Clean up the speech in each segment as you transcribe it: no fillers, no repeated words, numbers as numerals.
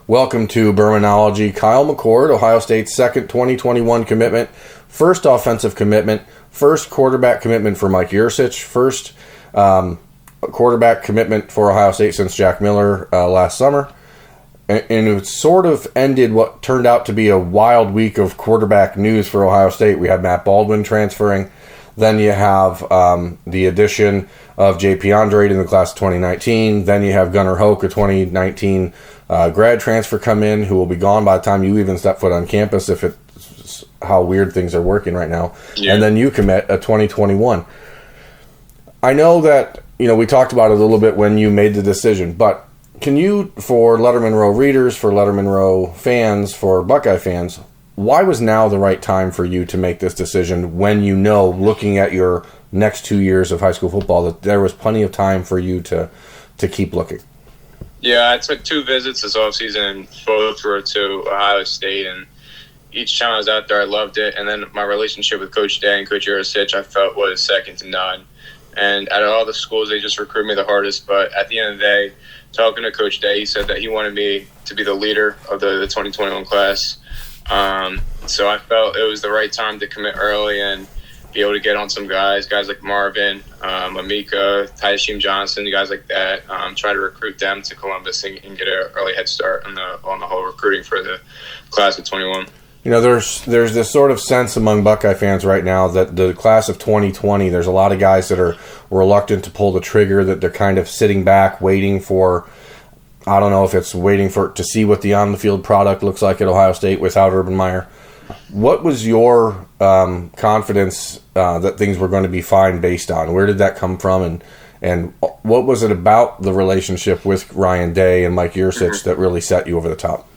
Welcome to Birminology. Kyle McCord, Ohio State's second 2021 commitment, first offensive commitment, first quarterback commitment for Mike Yurcich, first quarterback commitment for Ohio State since Jack Miller last summer. And it sort of ended what turned out to be a wild week of quarterback news for Ohio State. We had Matt Baldwin transferring. Then you have the addition of J.P. Andrade in the class of 2019. Then you have Gunnar Hoke, a 2019 grad transfer, come in who will be gone by the time you even step foot on campus if it's how weird things are working right now. Yeah. And then you commit a 2021. I know that, we talked about it a little bit when you made the decision, but can you, for Lettermen Row readers, for Lettermen Row fans, for Buckeye fans, why was now the right time for you to make this decision when looking at your next 2 years of high school football, that there was plenty of time for you to keep looking? Yeah, I took 2 visits this offseason. Both were to Ohio State, and each time I was out there, I loved it. And then my relationship with Coach Day and Coach Yurcich, I felt was second to none. And out of all the schools, they just recruited me the hardest. But at the end of the day, talking to Coach Day, he said that he wanted me to be the leader of the 2021 class. So I felt it was the right time to commit early and be able to get on some guys like Marvin, Amika, Tyshim Johnson, guys like that. Try to recruit them to Columbus and get an early head start on the whole recruiting for the class of 21. There's this sort of sense among Buckeye fans right now that the class of 2020, there's a lot of guys that are reluctant to pull the trigger, that they're kind of sitting back waiting for, I don't know if it's waiting to see what the on-the-field product looks like at Ohio State without Urban Meyer. What was your confidence that things were going to be fine based on? Where did that come from? And what was it about the relationship with Ryan Day and Mike Yurcich that really set you over the top?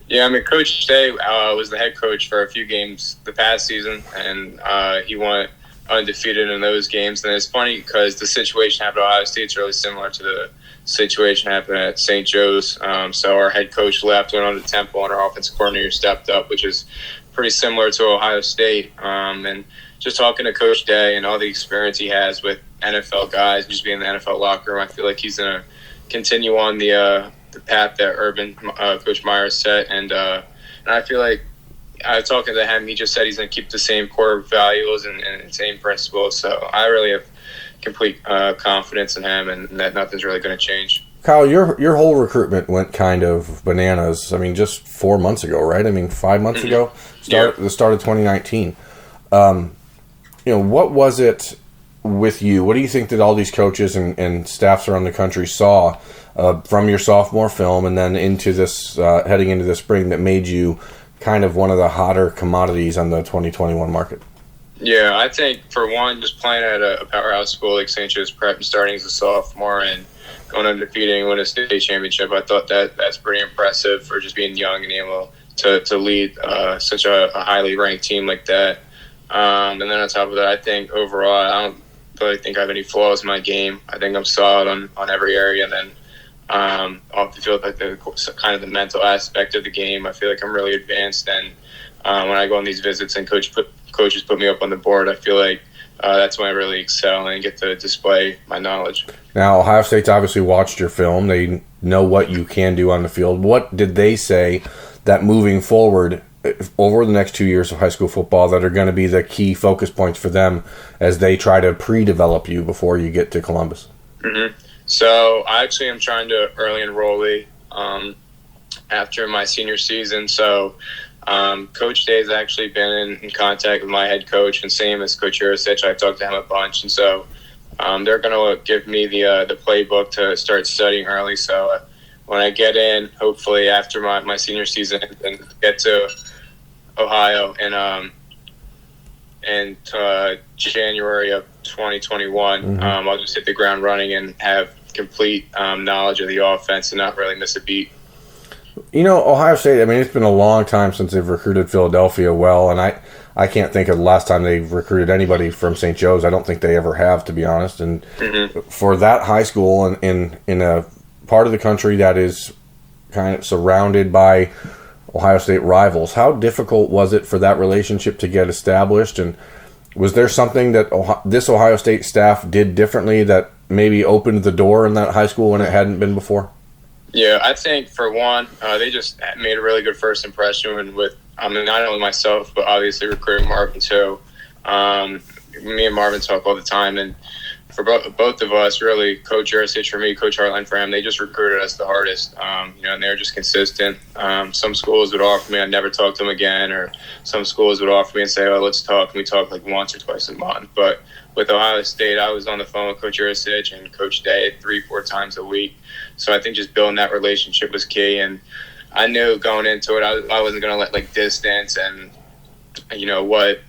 Yeah, Coach Day was the head coach for a few games the past season, and he went undefeated in those games. And it's funny because the situation happened at Ohio State is really similar to the situation happened at St. Joe's. So our head coach left, went on to Temple, and our offensive coordinator stepped up, which is pretty similar to Ohio State. And just talking to Coach Day and all the experience he has with NFL guys, just being in the NFL locker room, I feel like he's going to continue on the path that Coach Meyer set. And I feel like talking to him, he just said he's going to keep the same core values and same principles. So I really have complete confidence in him, and that nothing's really going to change. Kyle, your whole recruitment went kind of bananas. Just 4 months ago, right? 5 months ago, the start of 2019. What was it with you? What do you think that all these coaches and staffs around the country saw from your sophomore film and then into this heading into the spring that made you kind of one of the hotter commodities on the 2021 market? Yeah, I think for one, just playing at a powerhouse school like St. Joe's Prep and starting as a sophomore and going undefeated and win a state championship, I thought that's pretty impressive for just being young and able to lead such a highly ranked team like that. And then on top of that, I think overall, I don't really think I have any flaws in my game. I think I'm solid on every area. And then off the field, like kind of the mental aspect of the game, I feel like I'm really advanced. And when I go on these visits and coaches put me up on the board, I feel like that's when I really excel and get to display my knowledge. Now, Ohio State's obviously watched your film. They know what you can do on the field. What did they say that moving forward over the next 2 years of high school football that are going to be the key focus points for them as they try to pre-develop you before you get to Columbus? Mm-hmm. So I actually am trying to early enrollee after my senior season. So Coach Day has actually been in contact with my head coach, and same as Coach Yurcich. I've talked to him a bunch, and so they're going to give me the playbook to start studying early. So when I get in, hopefully after my senior season, and get to Ohio in January of 2021, I'll just hit the ground running and have complete knowledge of the offense and not really miss a beat. Ohio State, it's been a long time since they've recruited Philadelphia well, and I can't think of the last time they recruited anybody from St. Joe's. I don't think they ever have, to be honest. And for that high school in a part of the country that is kind of surrounded by Ohio State rivals, how difficult was it for that relationship to get established? And was there something that this Ohio State staff did differently that maybe opened the door in that high school when it hadn't been before? Yeah, I think for one, they just made a really good first impression with not only myself, but obviously recruiting Marvin too. Me and Marvin talk all the time, and for both of us, really, Coach Ursich for me, Coach Hartline for him, they just recruited us the hardest, and they're just consistent. Some schools would offer me, I'd never talk to them again, or some schools would offer me and say, oh, let's talk. And we talk like once or twice a month. But with Ohio State, I was on the phone with Coach Ursich and Coach Day 3-4 times a week. So I think just building that relationship was key. And I knew going into it, I wasn't going to let like distance and, what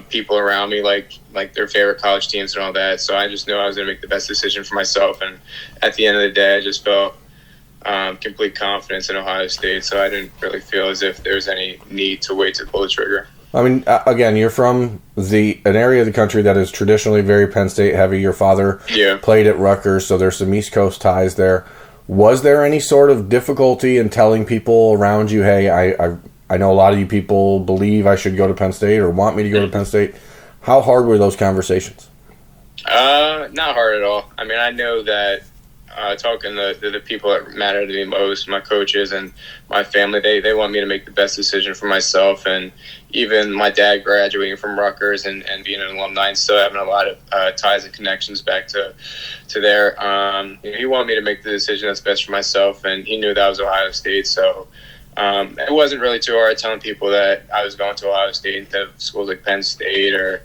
people around me like their favorite college teams and all that. So I just knew I was going to make the best decision for myself. And at the end of the day, I just felt complete confidence in Ohio State. So I didn't really feel as if there was any need to wait to pull the trigger. I mean, again, you're from an area of the country that is traditionally very Penn State heavy. Your father played at Rutgers, so there's some East Coast ties there. Was there any sort of difficulty in telling people around you, hey, I know a lot of you people believe I should go to Penn State or want me to go to Penn State? How hard were those conversations? Not hard at all. I mean, I know that talking to the people that matter to me most, my coaches and my family, they want me to make the best decision for myself. And even my dad graduating from Rutgers and being an alumni and still having a lot of ties and connections back to there. He wanted me to make the decision that's best for myself, and he knew that was Ohio State. So it wasn't really too hard telling people that I was going to Ohio State instead of schools like Penn State or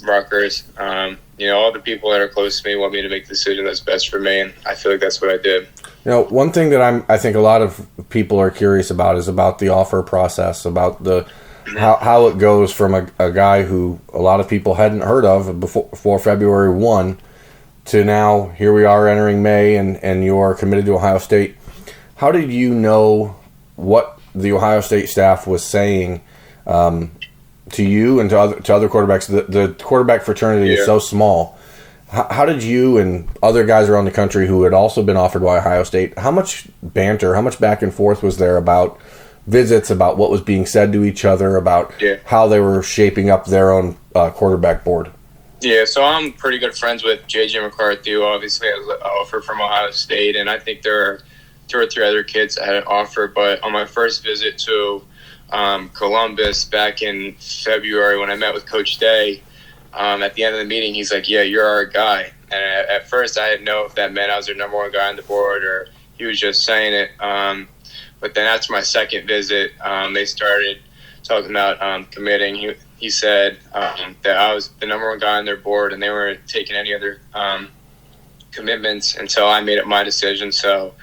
Rutgers. All the people that are close to me want me to make the decision that's best for me, and I feel like that's what I did. One thing that I think a lot of people are curious about is about the offer process, about how it goes from a guy who a lot of people hadn't heard of before February 1 to now here we are entering May and you're committed to Ohio State. How did you know what the Ohio State staff was saying to you and to other quarterbacks? The quarterback fraternity is so small. How did you and other guys around the country who had also been offered by Ohio State, how much banter, how much back and forth was there about visits, about what was being said to each other, about how they were shaping up their own quarterback board? Yeah, so I'm pretty good friends with J.J. McCarthy, who obviously has an offer from Ohio State, and I think there are 2 or 3 other kids that had an offer. But on my first visit to Columbus back in February when I met with Coach Day, at the end of the meeting, he's like, yeah, you're our guy. And at first I didn't know if that meant I was their number 1 guy on the board or he was just saying it. But then after my second visit, they started talking about committing. He said that I was the number 1 guy on their board and they weren't taking any other commitments until I made it my decision. So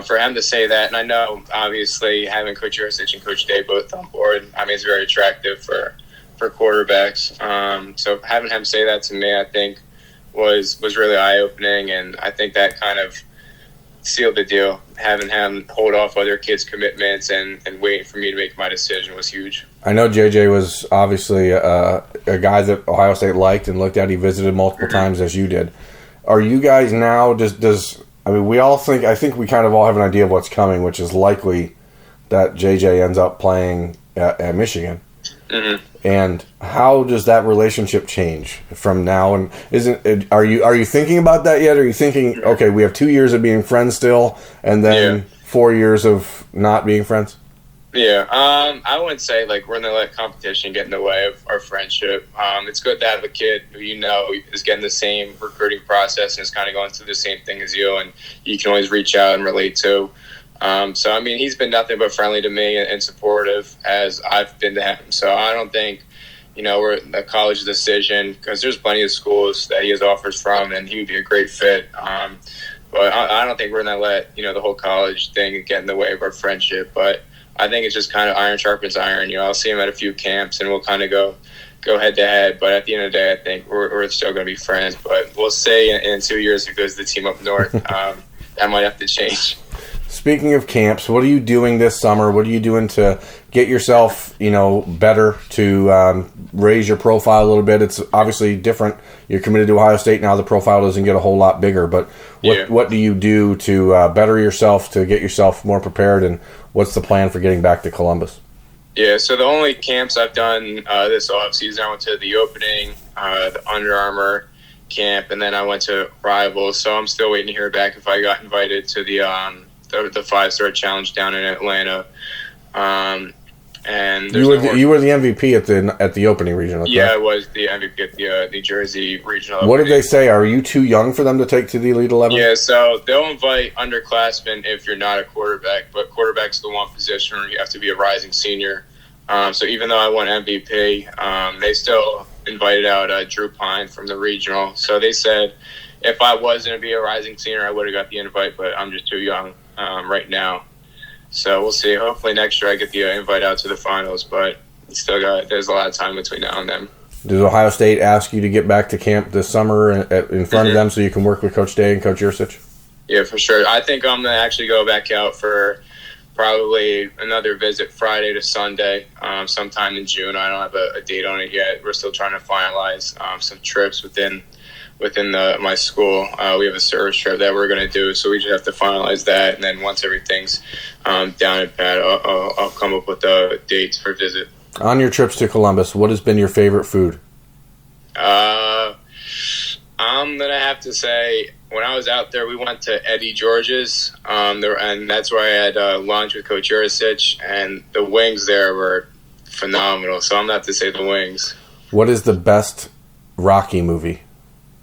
for him to say that, and I know obviously having Coach Ursich and Coach Day both on board, I mean, it's very attractive for quarterbacks. So having him say that to me, I think was really eye-opening, and I think that kind of sealed the deal. Having him hold off other kids' commitments and waiting for me to make my decision was huge. I know JJ was obviously a guy that Ohio State liked and looked at. He visited multiple times as you did. Are you guys now, I mean, I think we kind of all have an idea of what's coming, which is likely that JJ ends up playing at Michigan. Mm-hmm. And how does that relationship change from now? And are you thinking about that yet? Are you thinking, okay, we have 2 years of being friends still, and then 4 years of not being friends? Yeah, I wouldn't say like we're gonna let competition get in the way of our friendship. It's good to have a kid who is getting the same recruiting process and is kind of going through the same thing as you, and you can always reach out and relate to. So, I mean, he's been nothing but friendly to me and supportive as I've been to him. So I don't think, we're a college decision because there's plenty of schools that he has offers from and he would be a great fit. But I don't think we're going to let, the whole college thing get in the way of our friendship. But I think it's just kind of iron sharpens iron. I'll see him at a few camps and we'll kind of go head to head. But at the end of the day, I think we're still going to be friends. But we'll say in 2 years if it goes to the team up north, that might have to change. Speaking of camps, what are you doing this summer? What are you doing to get yourself, better, to raise your profile a little bit? It's obviously different. You're committed to Ohio State now. The profile doesn't get a whole lot bigger. But what do you do to better yourself, to get yourself more prepared, and what's the plan for getting back to Columbus? Yeah, so the only camps I've done this offseason, I went to the opening, the Under Armour camp, and then I went to Rivals. So I'm still waiting to hear back if I got invited to the 5-star challenge down in Atlanta. And you were the MVP at the opening regional. Okay? Yeah, I was the MVP at the New Jersey regional. What did they say? Are you too young for them to take to the Elite 11? Yeah, so they'll invite underclassmen if you're not a quarterback, but quarterback's the one position where you have to be a rising senior. So even though I won MVP, they still invited out Drew Pine from the regional. So they said if I was going to be a rising senior, I would have got the invite, but I'm just too young right now. So we'll see. Hopefully next year I get the invite out to the finals, but there's a lot of time between now and then. Does Ohio State ask you to get back to camp this summer in front of them so you can work with Coach Day and Coach Yursich? Yeah, for sure. I think I'm going to actually go back out for probably another visit Friday to Sunday, sometime in June. I don't have a date on it yet. We're still trying to finalize some trips within my school. We have a service trip that we're going to do, so we just have to finalize that. And then once everything's down and pat, I'll come up with the dates for visit. On your trips to Columbus, what has been your favorite food? I'm going to have to say, when I was out there, we went to Eddie George's, and that's where I had lunch with Coach Yursich, and the wings there were phenomenal. So I'm going to have to say the wings. What is the best Rocky movie?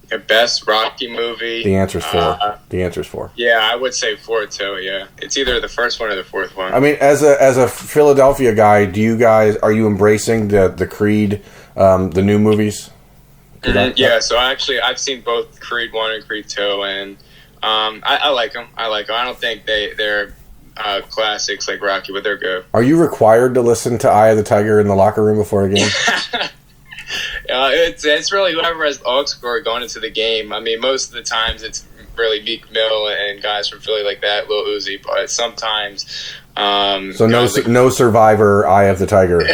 The best Rocky movie? The answer's 4. The answer's 4. Yeah, I would say 4 too. Yeah, it's either the first one or the fourth one. I mean, as a Philadelphia guy, are you embracing the Creed, the new movies? Yeah, so I've seen both Creed 1 and Creed 2, and I like them. I don't think they're classics like Rocky, but they're good. Are you required to listen to Eye of the Tiger in the locker room before a game? It's really whoever has the aux cord going into the game. I mean, most of the times it's really Meek Mill and guys from Philly like that, Lil Uzi, but sometimes... so no Survivor, Eye of the Tiger.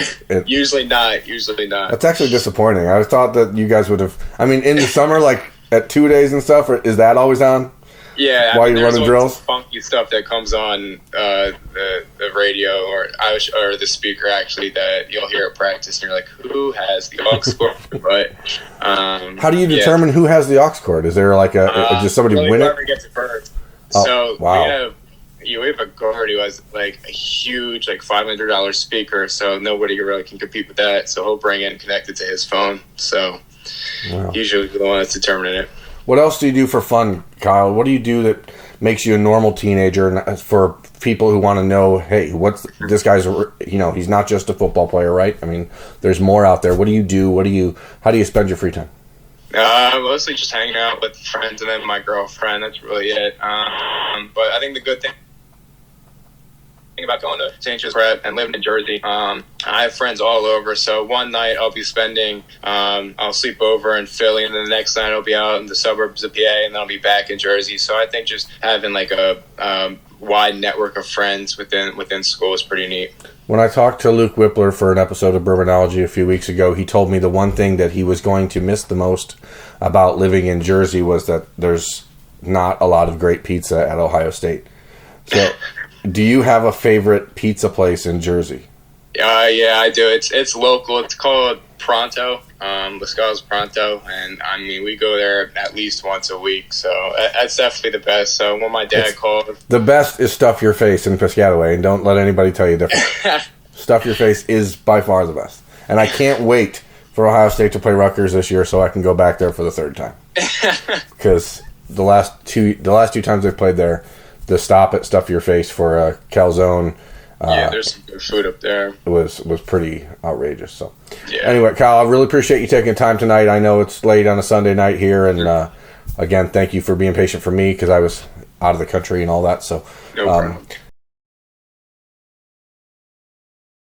Usually not. That's actually disappointing. I thought that you guys would have... I mean, in the summer, like at 2 days and stuff, is that always on? Yeah. While you're running drills? Funky stuff that comes on the radio or the speaker, actually, that you'll hear at practice, and you're like, who has the aux cord? But how do you determine who has the aux cord? Is there like does somebody really win it? Whoever gets it first. Oh, so wow. we have a guard who has like a huge like $500 speaker, so nobody really can compete with that. So he'll bring it and connect it to his phone. So usually the one that's determining it. What else do you do for fun, Kyle? What do you do that makes you a normal teenager? And for people who want to know, hey, this guy's? He's not just a football player, right? I mean, there's more out there. What do you do? How do you spend your free time? Mostly just hanging out with friends and then my girlfriend. That's really it. But I think the good thing about going to St. Joe's Prep and living in Jersey, I have friends all over. So one night I'll be spending, I'll sleep over in Philly, and then the next night I'll be out in the suburbs of PA, and then I'll be back in Jersey. So I think just having like a wide network of friends within school is pretty neat. When I talked to Luke Whippler for an episode of Birminology a few weeks ago, he told me the one thing that he was going to miss the most about living in Jersey was that there's not a lot of great pizza at Ohio State. So do you have a favorite pizza place in Jersey? Yeah, I do. It's local. It's called Pronto, Lascala's Pronto, and I mean we go there at least once a week. So that's definitely the best. So when my dad called, the best is Stuff Your Face in Piscataway, and don't let anybody tell you different. Stuff Your Face is by far the best, and I can't wait for Ohio State to play Rutgers this year so I can go back there for the third time. Because the last two times they've played there, the stop at Stuff Your Face for a calzone. There's some good food up there. It was pretty outrageous. So anyway, Kyle, I really appreciate you taking time tonight. I know it's late on a Sunday night here, and again, thank you for being patient for me because I was out of the country and all that. So no problem.